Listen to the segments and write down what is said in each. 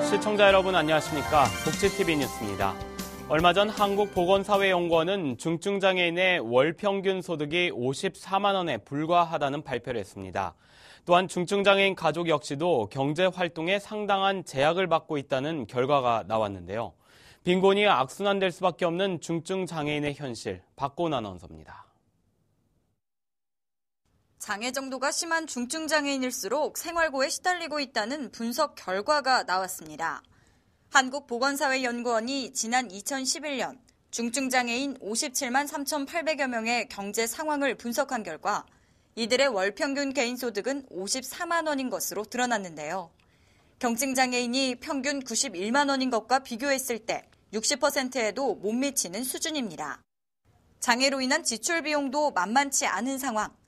시청자 여러분 안녕하십니까? 복지TV 뉴스입니다. 얼마 전 한국보건사회연구원은 중증장애인의 월 평균 소득이 54만 원에 불과하다는 발표를 했습니다. 또한 중증장애인 가족 역시도 경제활동에 상당한 제약을 받고 있다는 결과가 나왔는데요. 빈곤이 악순환될 수밖에 없는 중증장애인의 현실, 박고은 아나운서입니다. 장애 정도가 심한 중증장애인일수록 생활고에 시달리고 있다는 분석 결과가 나왔습니다. 한국보건사회연구원이 지난 2011년 중증장애인 57만 3,800여 명의 경제 상황을 분석한 결과 이들의 월 평균 개인소득은 54만 원인 것으로 드러났는데요. 경증장애인이 평균 91만 원인 것과 비교했을 때 60%에도 못 미치는 수준입니다. 장애로 인한 지출 비용도 만만치 않은 상황.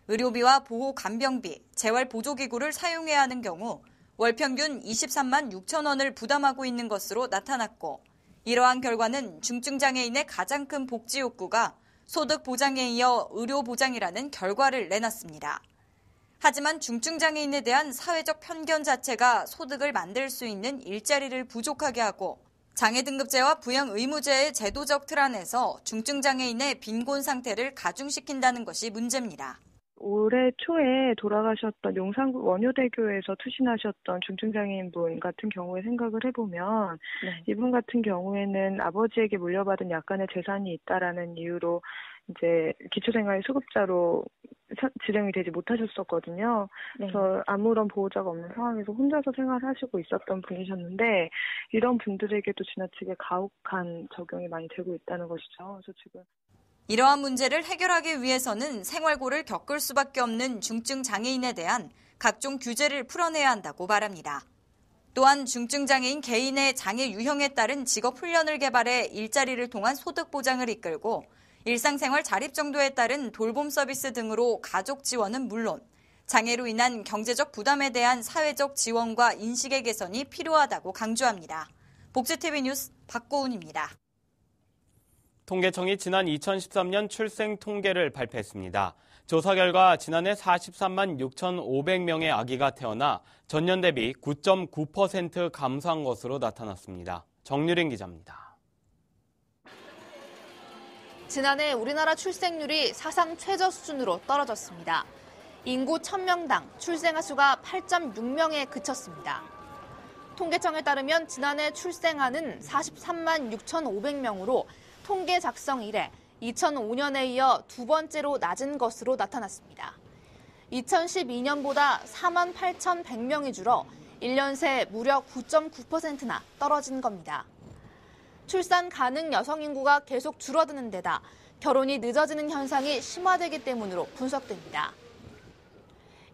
의료비와 보호 간병비, 재활보조기구를 사용해야 하는 경우 월 평균 23만 6천 원을 부담하고 있는 것으로 나타났고 이러한 결과는 중증장애인의 가장 큰 복지 욕구가 소득 보장에 이어 의료 보장이라는 결과를 내놨습니다. 하지만 중증장애인에 대한 사회적 편견 자체가 소득을 만들 수 있는 일자리를 부족하게 하고 장애등급제와 부양의무제의 제도적 틀 안에서 중증장애인의 빈곤 상태를 가중시킨다는 것이 문제입니다. 올해 초에 돌아가셨던 용산구 원효대교에서 투신하셨던 중증장애인분 같은 경우에 생각을 해보면 이분 같은 경우에는 아버지에게 물려받은 약간의 재산이 있다라는 이유로 이제 기초생활 수급자로 지정이 되지 못하셨었거든요. 그래서 아무런 보호자가 없는 상황에서 혼자서 생활하시고 있었던 분이셨는데 이런 분들에게도 지나치게 가혹한 적용이 많이 되고 있다는 것이죠. 그래서 지금 이러한 문제를 해결하기 위해서는 생활고를 겪을 수밖에 없는 중증 장애인에 대한 각종 규제를 풀어내야 한다고 말합니다. 또한 중증 장애인 개인의 장애 유형에 따른 직업 훈련을 개발해 일자리를 통한 소득 보장을 이끌고 일상생활 자립 정도에 따른 돌봄 서비스 등으로 가족 지원은 물론 장애로 인한 경제적 부담에 대한 사회적 지원과 인식의 개선이 필요하다고 강조합니다. 복지TV 뉴스 박고은입니다. 통계청이 지난 2013년 출생 통계를 발표했습니다. 조사 결과 지난해 43만 6,500명의 아기가 태어나 전년 대비 9.9% 감소한 것으로 나타났습니다. 정유린 기자입니다. 지난해 우리나라 출생률이 사상 최저 수준으로 떨어졌습니다. 인구 1,000명당 출생아 수가 8.6명에 그쳤습니다. 통계청에 따르면 지난해 출생아는 43만 6,500명으로 통계 작성 이래 2005년에 이어 두 번째로 낮은 것으로 나타났습니다. 2012년보다 4만 8,100명이 줄어 1년 새 무려 9.9%나 떨어진 겁니다. 출산 가능 여성 인구가 계속 줄어드는 데다 결혼이 늦어지는 현상이 심화되기 때문으로 분석됩니다.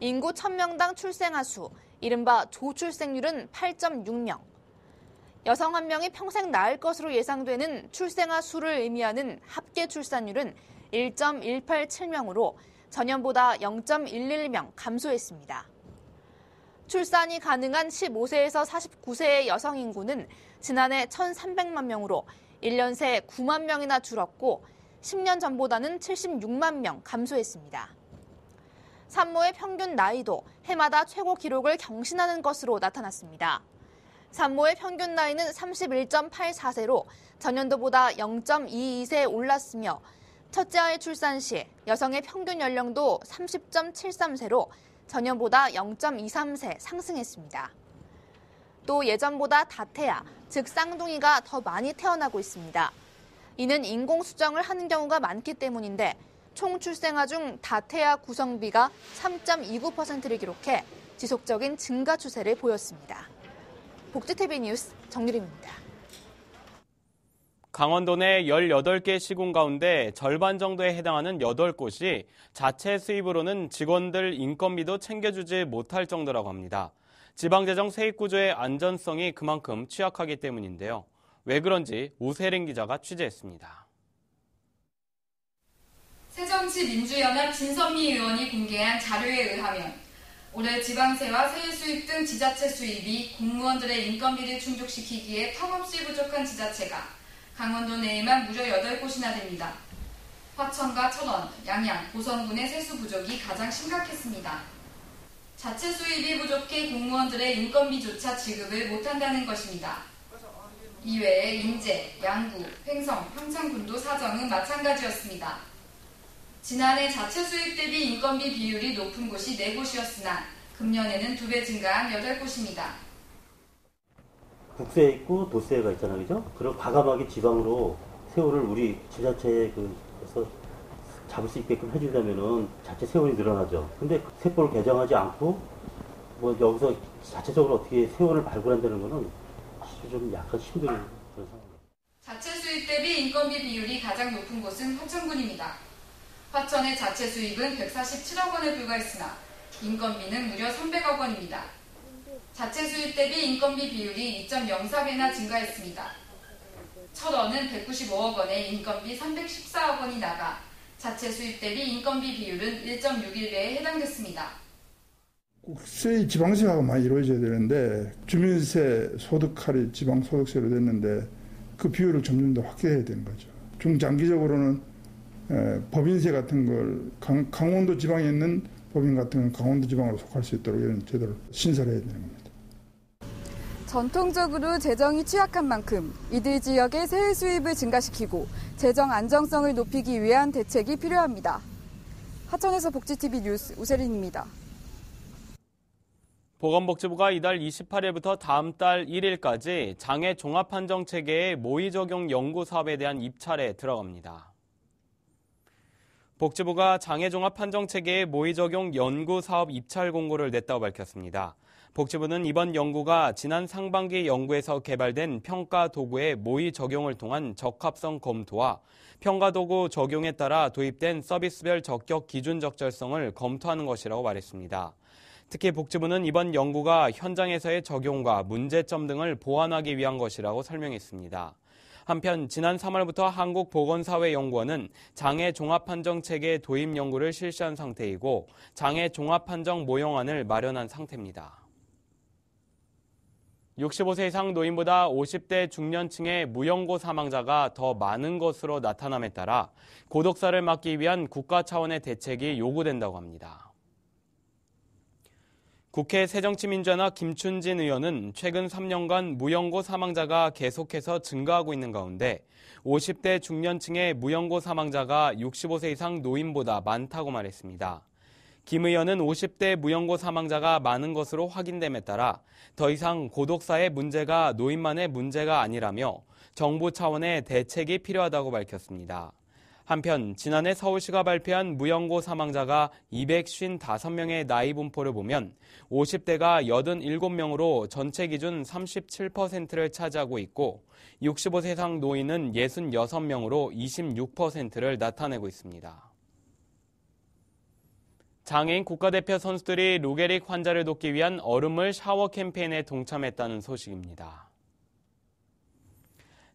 인구 1,000명당 출생아 수, 이른바 조출생률은 8.6명. 여성 한 명이 평생 낳을 것으로 예상되는 출생아 수를 의미하는 합계 출산율은 1.187명으로 전년보다 0.11명 감소했습니다. 출산이 가능한 15세에서 49세의 여성 인구는 지난해 1,300만 명으로 1년 새 9만 명이나 줄었고 10년 전보다는 76만 명 감소했습니다. 산모의 평균 나이도 해마다 최고 기록을 경신하는 것으로 나타났습니다. 산모의 평균 나이는 31.84세로 전년도보다 0.22세 올랐으며 첫째 아이 출산 시 여성의 평균 연령도 30.73세로 전년보다 0.23세 상승했습니다. 또 예전보다 다태아, 즉 쌍둥이가 더 많이 태어나고 있습니다. 이는 인공수정을 하는 경우가 많기 때문인데 총 출생아 중 다태아 구성비가 3.29%를 기록해 지속적인 증가 추세를 보였습니다. 복지TV 뉴스 정유림입니다. 강원도 내 18개 시군 가운데 절반 정도에 해당하는 8곳이 자체 수입으로는 직원들 인건비도 챙겨주지 못할 정도라고 합니다. 지방재정 세입구조의 안전성이 그만큼 취약하기 때문인데요. 왜 그런지 우세린 기자가 취재했습니다. 새정치민주연합 진선미 의원이 공개한 자료에 의하면 올해 지방세와 세일 수입 등 지자체 수입이 공무원들의 인건비를 충족시키기에 턱없이 부족한 지자체가 강원도 내에만 무려 8곳이나 됩니다. 화천과 천원, 양양, 고성군의 세수 부족이 가장 심각했습니다. 자체 수입이 부족해 공무원들의 인건비조차 지급을 못한다는 것입니다. 이외에 인제, 양구, 횡성, 평창군도 사정은 마찬가지였습니다. 지난해 자체 수입 대비 인건비 비율이 높은 곳이 4곳이었으나 금년에는 2배 증가한 8곳입니다. 국세에 있고 도세가 있잖아요, 그죠? 그럼 과감하게 지방으로 세월을 우리 지자체에 그래서 잡을 수 있게끔 해준다면은 자체 세월이 늘어나죠. 근데 세법을 개정하지 않고 뭐 여기서 자체적으로 어떻게 세월을 발굴한다는 거는 아주 좀 약간 힘든 그런 상황이에요. 자체 수입 대비 인건비 비율이 가장 높은 곳은 화천군입니다. 화천의 자체 수입은 147억 원에 불과했으나 인건비는 무려 300억 원입니다. 자체 수입 대비 인건비 비율이 2.04배나 증가했습니다. 철원은 195억 원에 인건비 314억 원이 나가 자체 수입 대비 인건비 비율은 1.61배에 해당됐습니다. 국세의 지방세가 많이 이루어져야 되는데 주민세, 소득 할인, 지방소득세로 됐는데 그 비율을 점점 더 확대해야 되는 거죠. 중장기적으로는 법인세 같은 걸 강원도 지방에 있는 법인 같은 건 강원도 지방으로 속할 수 있도록 이런 제도를 신설해야 되는 겁니다. 전통적으로 재정이 취약한 만큼 이들 지역의 세일 수입을 증가시키고 재정 안정성을 높이기 위한 대책이 필요합니다. 하천에서 복지TV 뉴스 우세린입니다. 보건복지부가 이달 28일부터 다음 달 1일까지 장애 종합판정체계의 모의 적용 연구 사업에 대한 입찰에 들어갑니다. 복지부가 장애 종합판정체계의 모의 적용 연구 사업 입찰 공고를 냈다고 밝혔습니다. 복지부는 이번 연구가 지난 상반기 연구에서 개발된 평가 도구의 모의 적용을 통한 적합성 검토와 평가 도구 적용에 따라 도입된 서비스별 적격 기준 적절성을 검토하는 것이라고 말했습니다. 특히 복지부는 이번 연구가 현장에서의 적용과 문제점 등을 보완하기 위한 것이라고 설명했습니다. 한편 지난 3월부터 한국보건사회연구원은 장애 종합판정체계 도입 연구를 실시한 상태이고 장애 종합판정 모형안을 마련한 상태입니다. 65세 이상 노인보다 50대 중년층의 무연고 사망자가 더 많은 것으로 나타남에 따라 고독사를 막기 위한 국가 차원의 대책이 요구된다고 합니다. 국회 새정치민주연합 김춘진 의원은 최근 3년간 무연고 사망자가 계속해서 증가하고 있는 가운데 50대 중년층의 무연고 사망자가 65세 이상 노인보다 많다고 말했습니다. 김 의원은 50대 무연고 사망자가 많은 것으로 확인됨에 따라 더 이상 고독사의 문제가 노인만의 문제가 아니라며 정부 차원의 대책이 필요하다고 밝혔습니다. 한편 지난해 서울시가 발표한 무연고 사망자가 255명의 나이 분포를 보면 50대가 87명으로 전체 기준 37%를 차지하고 있고 65세 이상 노인은 66명으로 26%를 나타내고 있습니다. 장애인 국가대표 선수들이 루게릭 환자를 돕기 위한 얼음물 샤워 캠페인에 동참했다는 소식입니다.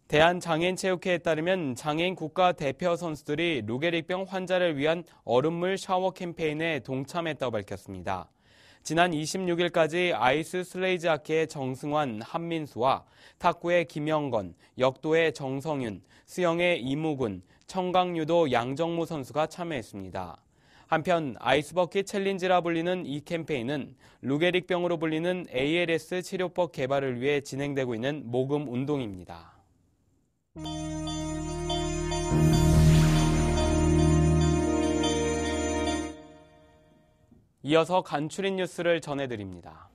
대한장애인체육회에 따르면 장애인 국가대표 선수들이 루게릭병 환자를 위한 얼음물 샤워 캠페인에 동참했다고 밝혔습니다. 지난 26일까지 아이스 슬레이즈 하키의 정승환, 한민수와 탁구의 김영건, 역도의 정성윤, 수영의 이무군, 청강유도 양정무 선수가 참여했습니다. 한편 아이스버킷 챌린지라 불리는 이 캠페인은 루게릭병으로 불리는 ALS 치료법 개발을 위해 진행되고 있는 모금 운동입니다. 이어서 간추린 뉴스를 전해드립니다.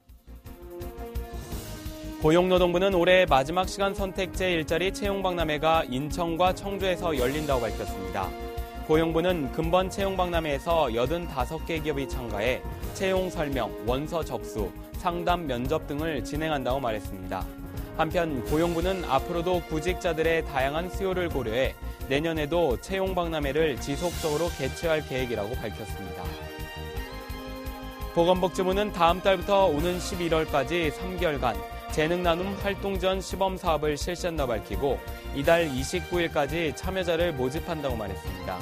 고용노동부는 올해 마지막 시간 선택제 일자리 채용박람회가 인천과 청주에서 열린다고 밝혔습니다. 고용부는 근본 채용박람회에서 85개 기업이 참가해 채용 설명, 원서 접수, 상담 면접 등을 진행한다고 말했습니다. 한편 고용부는 앞으로도 구직자들의 다양한 수요를 고려해 내년에도 채용박람회를 지속적으로 개최할 계획이라고 밝혔습니다. 보건복지부는 다음 달부터 오는 11월까지 3개월간 재능나눔 활동지원 시범사업을 실시한다고 밝히고 이달 29일까지 참여자를 모집한다고 말했습니다.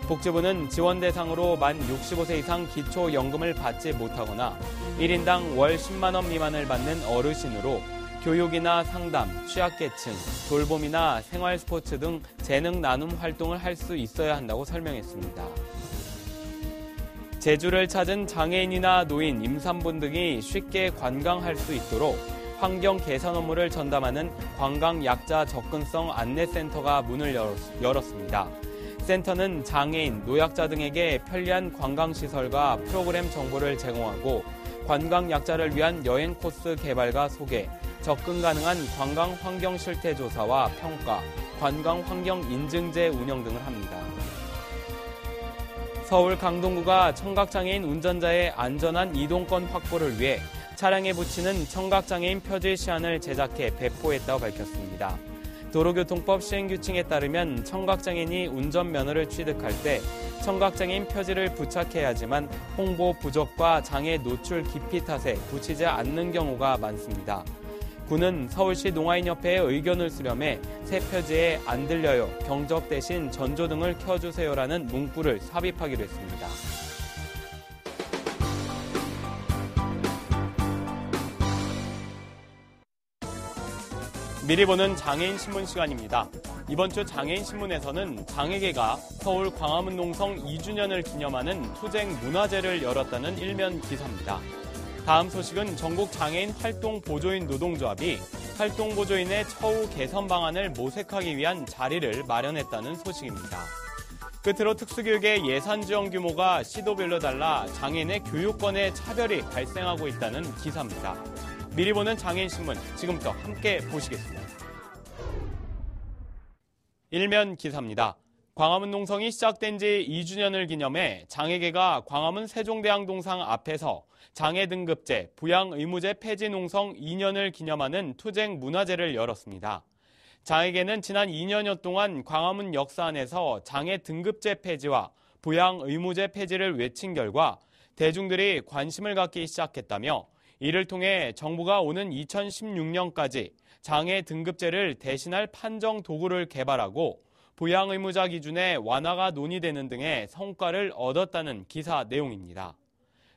복지부는 지원 대상으로 만 65세 이상 기초연금을 받지 못하거나 1인당 월 10만 원 미만을 받는 어르신으로 교육이나 상담, 취약계층, 돌봄이나 생활스포츠 등 재능 나눔 활동을 할 수 있어야 한다고 설명했습니다. 제주를 찾은 장애인이나 노인, 임산부 등이 쉽게 관광할 수 있도록 환경 개선 업무를 전담하는 관광약자 접근성 안내센터가 문을 열었습니다. 센터는 장애인, 노약자 등에게 편리한 관광시설과 프로그램 정보를 제공하고 관광약자를 위한 여행 코스 개발과 소개, 접근 가능한 관광 환경 실태 조사와 평가, 관광 환경 인증제 운영 등을 합니다. 서울 강동구가 청각장애인 운전자의 안전한 이동권 확보를 위해 차량에 붙이는 청각장애인 표지 시안을 제작해 배포했다고 밝혔습니다. 도로교통법 시행규칙에 따르면 청각장애인이 운전면허를 취득할 때 청각장애인 표지를 부착해야 하지만 홍보 부족과 장애 노출 기피 탓에 붙이지 않는 경우가 많습니다. 군은 서울시 농아인협회의 의견을 수렴해 새 표지에 안 들려요, 경적 대신 전조등을 켜주세요라는 문구를 삽입하기로 했습니다. 미리 보는 장애인 신문 시간입니다. 이번 주 장애인 신문에서는 장애계가 서울 광화문 농성 2주년을 기념하는 투쟁 문화제를 열었다는 일면 기사입니다. 다음 소식은 전국 장애인 활동 보조인 노동조합이 활동 보조인의 처우 개선 방안을 모색하기 위한 자리를 마련했다는 소식입니다. 끝으로 특수교육의 예산 지원 규모가 시도별로 달라 장애인의 교육권에 차별이 발생하고 있다는 기사입니다. 미리 보는 장애인 신문, 지금부터 함께 보시겠습니다. 일면 기사입니다. 광화문 농성이 시작된 지 2주년을 기념해 장애계가 광화문 세종대왕동상 앞에서 장애 등급제, 부양 의무제 폐지 농성 2년을 기념하는 투쟁 문화제를 열었습니다. 장애계는 지난 2년여 동안 광화문 역사 안에서 장애 등급제 폐지와 부양 의무제 폐지를 외친 결과 대중들이 관심을 갖기 시작했다며 이를 통해 정부가 오는 2016년까지 장애 등급제를 대신할 판정 도구를 개발하고 부양 의무자 기준의 완화가 논의되는 등의 성과를 얻었다는 기사 내용입니다.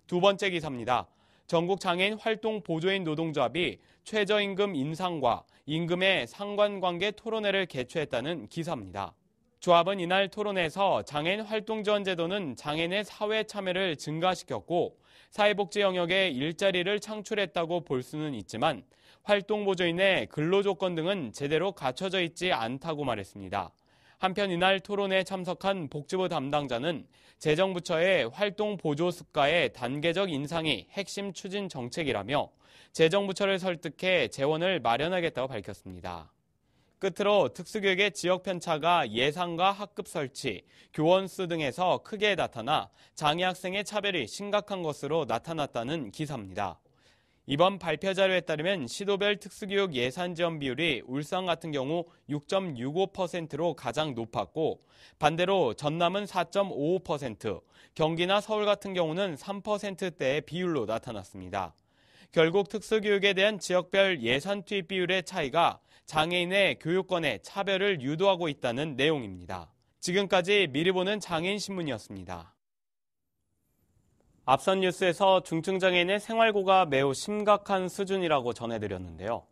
두 번째 기사입니다. 전국 장애인 활동 보조인 노동조합이 최저임금 인상과 임금의 상관관계 토론회를 개최했다는 기사입니다. 조합은 이날 토론에서 장애인 활동지원제도는 장애인의 사회 참여를 증가시켰고 사회복지 영역에 일자리를 창출했다고 볼 수는 있지만 활동보조인의 근로조건 등은 제대로 갖춰져 있지 않다고 말했습니다. 한편 이날 토론에 참석한 복지부 담당자는 재정부처의 활동보조수가의 단계적 인상이 핵심 추진 정책이라며 재정부처를 설득해 재원을 마련하겠다고 밝혔습니다. 끝으로 특수교육의 지역 편차가 예산과 학급 설치, 교원 수 등에서 크게 나타나 장애 학생의 차별이 심각한 것으로 나타났다는 기사입니다. 이번 발표 자료에 따르면 시도별 특수교육 예산 지원 비율이 울산 같은 경우 6.65%로 가장 높았고 반대로 전남은 4.55%, 경기나 서울 같은 경우는 3%대의 비율로 나타났습니다. 결국 특수교육에 대한 지역별 예산 투입 비율의 차이가 장애인의 교육권에 차별을 유도하고 있다는 내용입니다. 지금까지 미리 보는 장애인 신문이었습니다. 앞선 뉴스에서 중증장애인의 생활고가 매우 심각한 수준이라고 전해드렸는데요.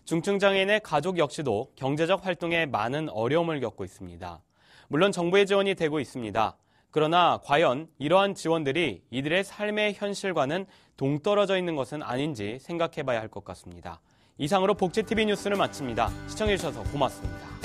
중증장애인의 가족 역시도 경제적 활동에 많은 어려움을 겪고 있습니다. 물론 정부의 지원이 되고 있습니다. 그러나 과연 이러한 지원들이 이들의 삶의 현실과는 동떨어져 있는 것은 아닌지 생각해봐야 할 것 같습니다. 이상으로 복지TV 뉴스를 마칩니다. 시청해주셔서 고맙습니다.